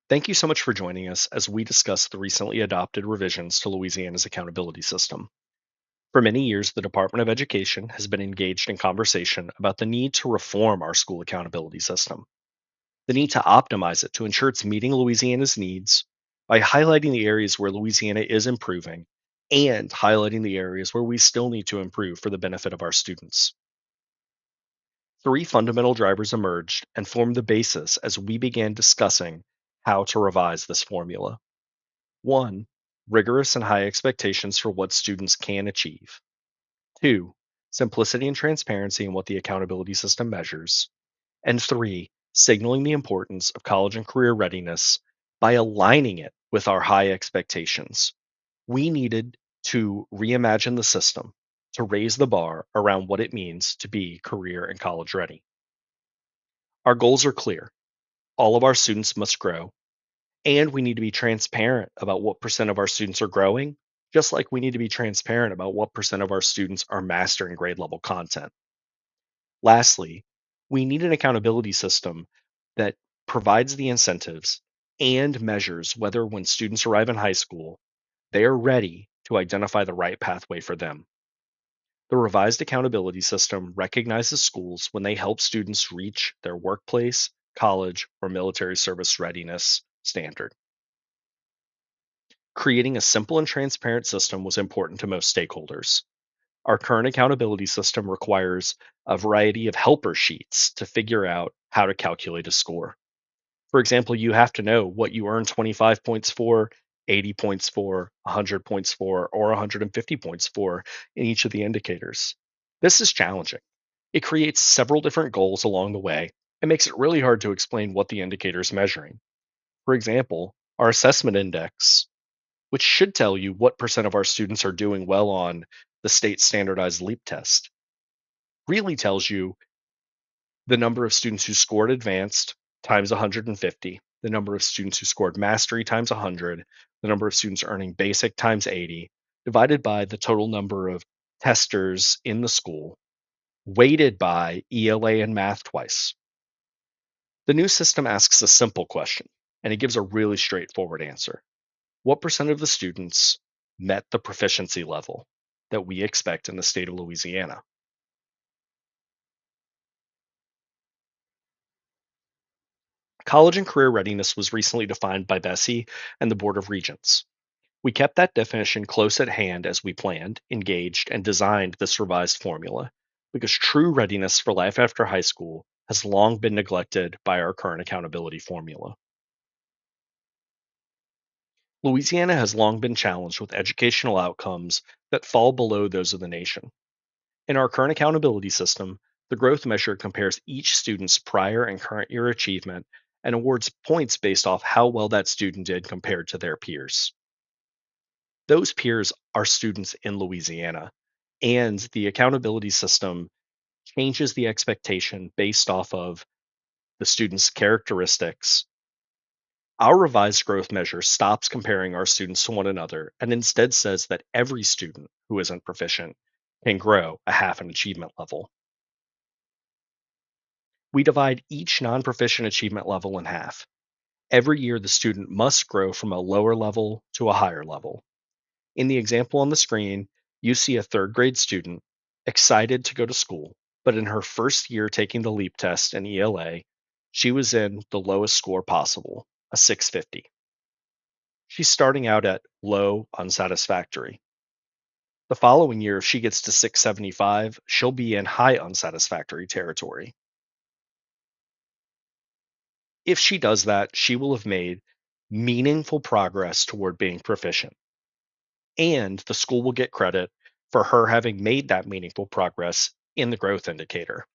Thank you so much for joining us as we discuss the recently adopted revisions to Louisiana's accountability system. For many years, the Department of Education has been engaged in conversation about the need to reform our school accountability system, the need to optimize it to ensure it's meeting Louisiana's needs by highlighting the areas where Louisiana is improving and highlighting the areas where we still need to improve for the benefit of our students. Three fundamental drivers emerged and formed the basis as we began discussing how to revise this formula. One, rigorous and high expectations for what students can achieve. Two, simplicity and transparency in what the accountability system measures. And three, signaling the importance of college and career readiness by aligning it with our high expectations. We needed to reimagine the system to raise the bar around what it means to be career and college ready. Our goals are clear. All of our students must grow, and we need to be transparent about what percent of our students are growing, just like we need to be transparent about what percent of our students are mastering grade level content. Lastly, we need an accountability system that provides the incentives and measures whether when students arrive in high school, they are ready to identify the right pathway for them. The revised accountability system recognizes schools when they help students reach their workplace, college, or military service readiness standard. Creating a simple and transparent system was important to most stakeholders. Our current accountability system requires a variety of helper sheets to figure out how to calculate a score. For example, you have to know what you earn 25 points for, 80 points for, 100 points for, or 150 points for in each of the indicators. This is challenging. It creates several different goals along the way and makes it really hard to explain what the indicator is measuring. For example, our assessment index, which should tell you what percent of our students are doing well on the state standardized LEAP test, really tells you the number of students who scored advanced times 150, the number of students who scored mastery times 100, the number of students earning basic times 80, divided by the total number of testers in the school, weighted by ELA and math twice. The new system asks a simple question, and it gives a really straightforward answer. What percent of the students met the proficiency level that we expect in the state of Louisiana? College and career readiness was recently defined by Bessie and the Board of Regents. We kept that definition close at hand as we planned, engaged, and designed this revised formula, because true readiness for life after high school has long been neglected by our current accountability formula. Louisiana has long been challenged with educational outcomes that fall below those of the nation. In our current accountability system, the growth measure compares each student's prior and current year achievement and awards points based off how well that student did compared to their peers. Those peers are students in Louisiana, and the accountability system changes the expectation based off of the student's characteristics. Our revised growth measure stops comparing our students to one another and instead says that every student who isn't proficient can grow a half an achievement level. We divide each non proficient achievement level in half. Every year, the student must grow from a lower level to a higher level. In the example on the screen, you see a third grade student excited to go to school, but in her first year taking the LEAP test and ELA, she was in the lowest score possible, a 650. She's starting out at low, unsatisfactory. The following year, if she gets to 675, she'll be in high unsatisfactory territory. If she does that, she will have made meaningful progress toward being proficient, and the school will get credit for her having made that meaningful progress in the growth indicator.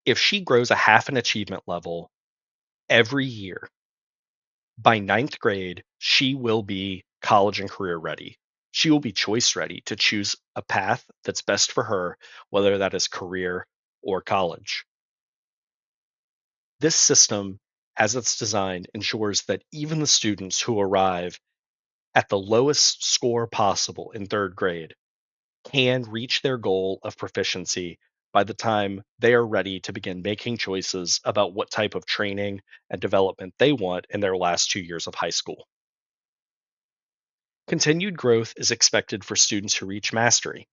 If she grows a half an achievement level every year, by ninth grade, she will be college and career ready. She will be choice ready to choose a path that's best for her, whether that is career or college. This system, as it's designed, ensures that even the students who arrive at the lowest score possible in third grade can reach their goal of proficiency by the time they are ready to begin making choices about what type of training and development they want in their last 2 years of high school. Continued growth is expected for students who reach mastery.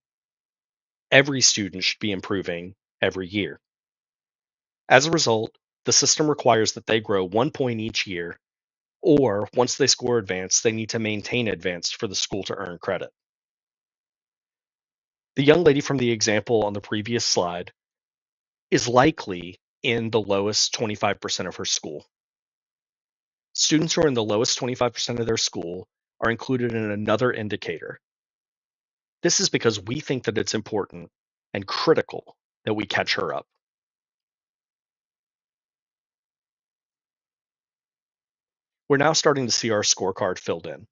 Every student should be improving every year. As a result, the system requires that they grow 1 point each year, or once they score advanced, they need to maintain advanced for the school to earn credit. The young lady from the example on the previous slide is likely in the lowest 25% of her school. Students who are in the lowest 25% of their school are included in another indicator. This is because we think that it's important and critical that we catch her up. We're now starting to see our scorecard filled in.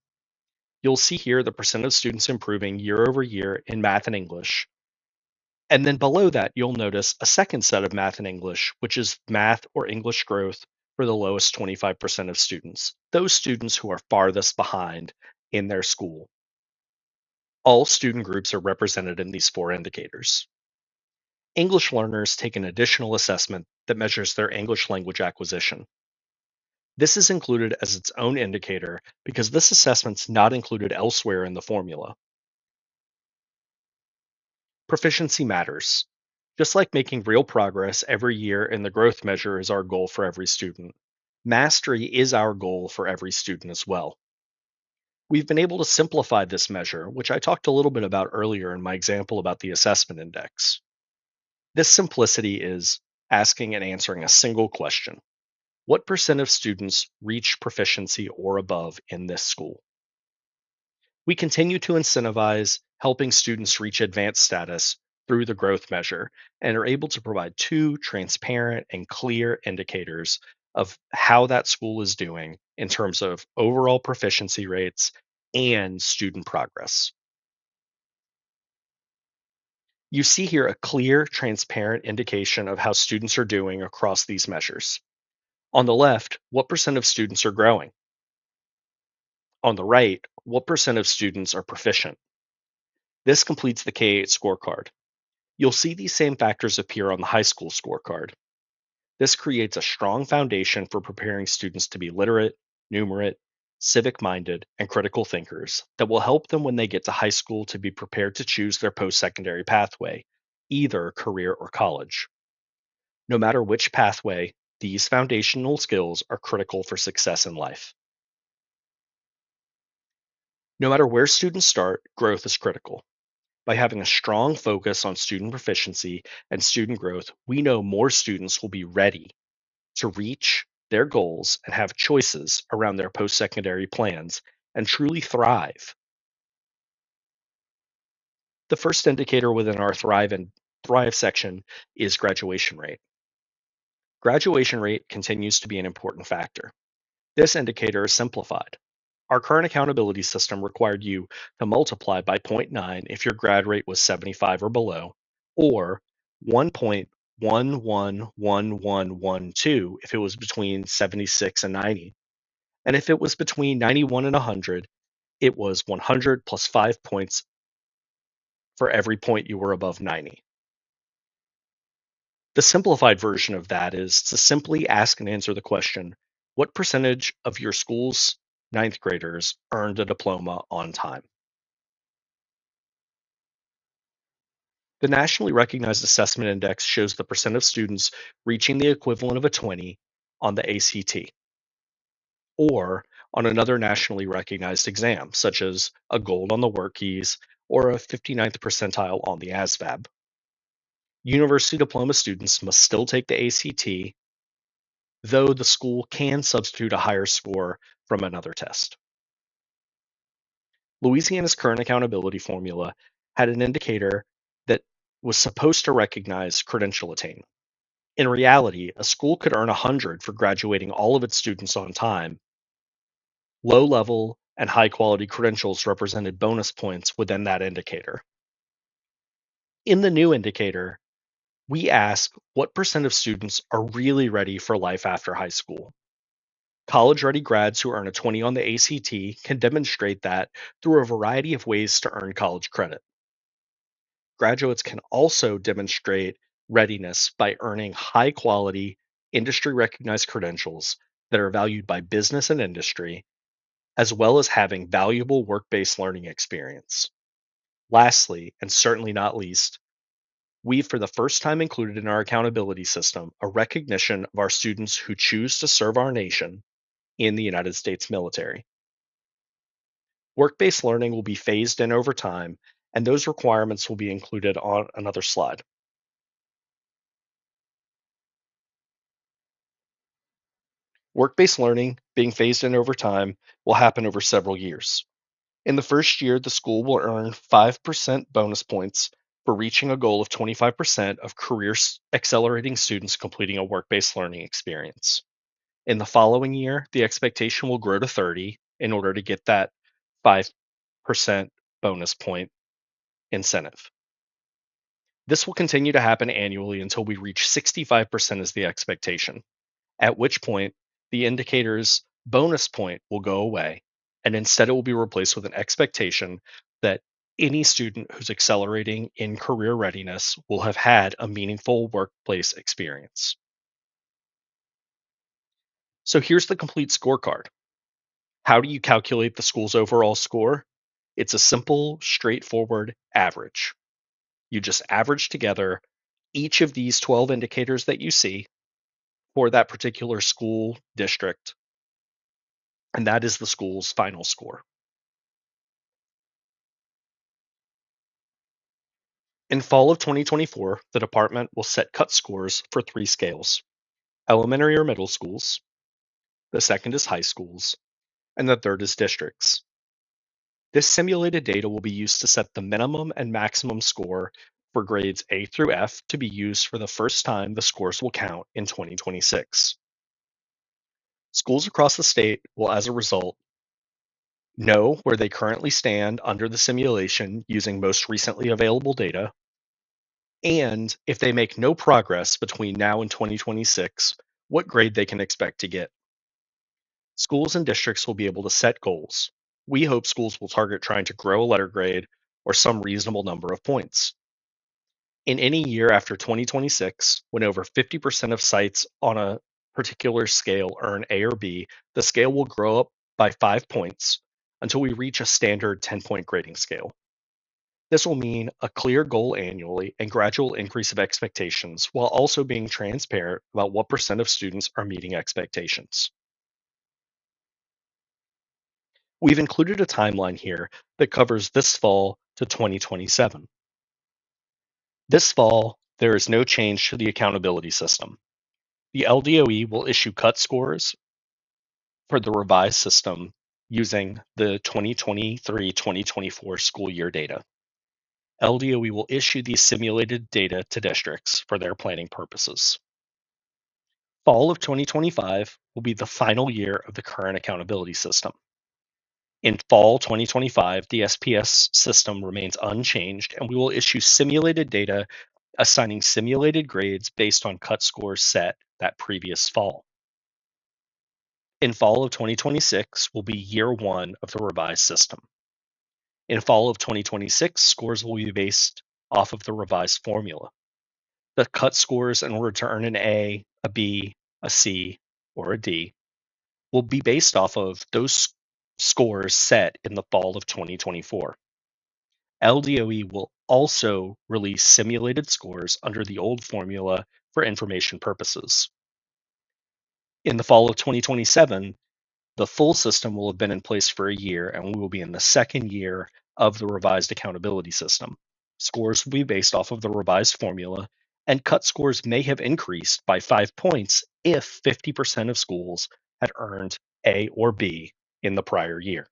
You'll see here the percent of students improving year over year in math and English. And then below that, you'll notice a second set of math and English, which is math or English growth for the lowest 25% of students, those students who are farthest behind in their school. All student groups are represented in these four indicators. English learners take an additional assessment that measures their English language acquisition. This is included as its own indicator because this assessment's not included elsewhere in the formula. Proficiency matters. Just like making real progress every year in the growth measure is our goal for every student, mastery is our goal for every student as well. We've been able to simplify this measure, which I talked a little bit about earlier in my example about the assessment index. This simplicity is asking and answering a single question. What percent of students reach proficiency or above in this school? We continue to incentivize helping students reach advanced status through the growth measure and are able to provide two transparent and clear indicators of how that school is doing in terms of overall proficiency rates and student progress. You see here a clear, transparent indication of how students are doing across these measures. On the left, what percent of students are growing? On the right, what percent of students are proficient? This completes the K 8 scorecard. You'll see these same factors appear on the high school scorecard. This creates a strong foundation for preparing students to be literate, numerate, civic minded, and critical thinkers that will help them when they get to high school to be prepared to choose their post secondary pathway, either career or college. No matter which pathway, these foundational skills are critical for success in life. No matter where students start, growth is critical. By having a strong focus on student proficiency and student growth, we know more students will be ready to reach their goals and have choices around their post secondary plans and truly thrive. The first indicator within our Thrive and Thrive section is graduation rate. Graduation rate continues to be an important factor. This indicator is simplified. Our current accountability system required you to multiply by zero point 0.9 if your grad rate was 75 or below, or 1.111112 if it was between 76 and 90. And if it was between 91 and 100, it was 100 plus 5 points for every point you were above 90. The simplified version of that is to simply ask and answer the question, what percentage of your school's ninth graders earned a diploma on time? The nationally recognized assessment index shows the percent of students reaching the equivalent of a 20 on the ACT or on another nationally recognized exam, such as a gold on the work keys or a 59th percentile on the ASVAB. University diploma students must still take the ACT, though the school can substitute a higher score from another test. Louisiana's current accountability formula had an indicator that was supposed to recognize credential attainment. In reality, a school could earn 100 for graduating all of its students on time. Low level and high quality credentials represented bonus points within that indicator. In the new indicator, we ask what percent of students are really ready for life after high school. College ready grads who earn a 20 on the ACT can demonstrate that through a variety of ways to earn college credit. Graduates can also demonstrate readiness by earning high quality, industry recognized credentials that are valued by business and industry, as well as having valuable work based learning experience. Lastly, and certainly not least, we for the first time included in our accountability system a recognition of our students who choose to serve our nation in the United States military. Work based learning will be phased in over time, and those requirements will be included on another slide. Work based learning, being phased in over time, will happen over several years. In the first year, the school will earn 5% bonus points for reaching a goal of 25% of career accelerating students completing a work based learning experience. In the following year, the expectation will grow to 30 in order to get that 5% bonus point incentive. This will continue to happen annually until we reach 65% as the expectation, at which point the indicator's bonus point will go away, and instead it will be replaced with an expectation that any student who's accelerating in career readiness will have had a meaningful workplace experience. So here's the complete scorecard. How do you calculate the school's overall score? It's a simple, straightforward average. You just average together each of these 12 indicators that you see for that particular school district, and that is the school's final score. In fall of 2024, the department will set cut scores for three scales: elementary or middle schools, the second is high schools, and the third is districts. This simulated data will be used to set the minimum and maximum score for grades A through F to be used for the first time the scores will count in 2026. Schools across the state will, as a result, know where they currently stand under the simulation using most recently available data, and if they make no progress between now and 2026, what grade they can expect to get. Schools and districts will be able to set goals. We hope schools will target trying to grow a letter grade or some reasonable number of points. In any year after 2026, when over 50% of sites on a particular scale earn A or B, the scale will grow up by 5 points until we reach a standard 10-point grading scale. This will mean a clear goal annually and gradual increase of expectations while also being transparent about what percent of students are meeting expectations. We've included a timeline here that covers this fall to 2027. This fall, there is no change to the accountability system. The LDOE will issue cut scores for the revised system using the 2023-2024 school year data. LDOE will issue these simulated data to districts for their planning purposes. Fall of 2025 will be the final year of the current accountability system. In fall 2025, the SPS system remains unchanged, and we will issue simulated data assigning simulated grades based on cut scores set that previous fall. In fall of 2026 will be year one of the revised system. In fall of 2026, scores will be based off of the revised formula. The cut scores in order to earn an A, a B, a C, or a D will be based off of those scores set in the fall of 2024. LDOE will also release simulated scores under the old formula for information purposes. In the fall of 2027, the full system will have been in place for a year, and we will be in the second year of the revised accountability system. Scores will be based off of the revised formula, and cut scores may have increased by 5 points if 50% of schools had earned A or B in the prior year.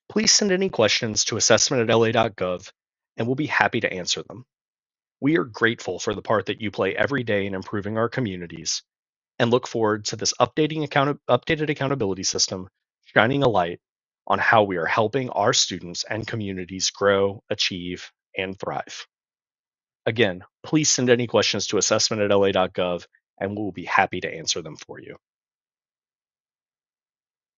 Please send any questions to assessment@la.gov, and we'll be happy to answer them. We are grateful for the part that you play every day in improving our communities and look forward to this updated accountability system shining a light on how we are helping our students and communities grow, achieve, and thrive. Again, please send any questions to assessment@la.gov, and we'll be happy to answer them for you.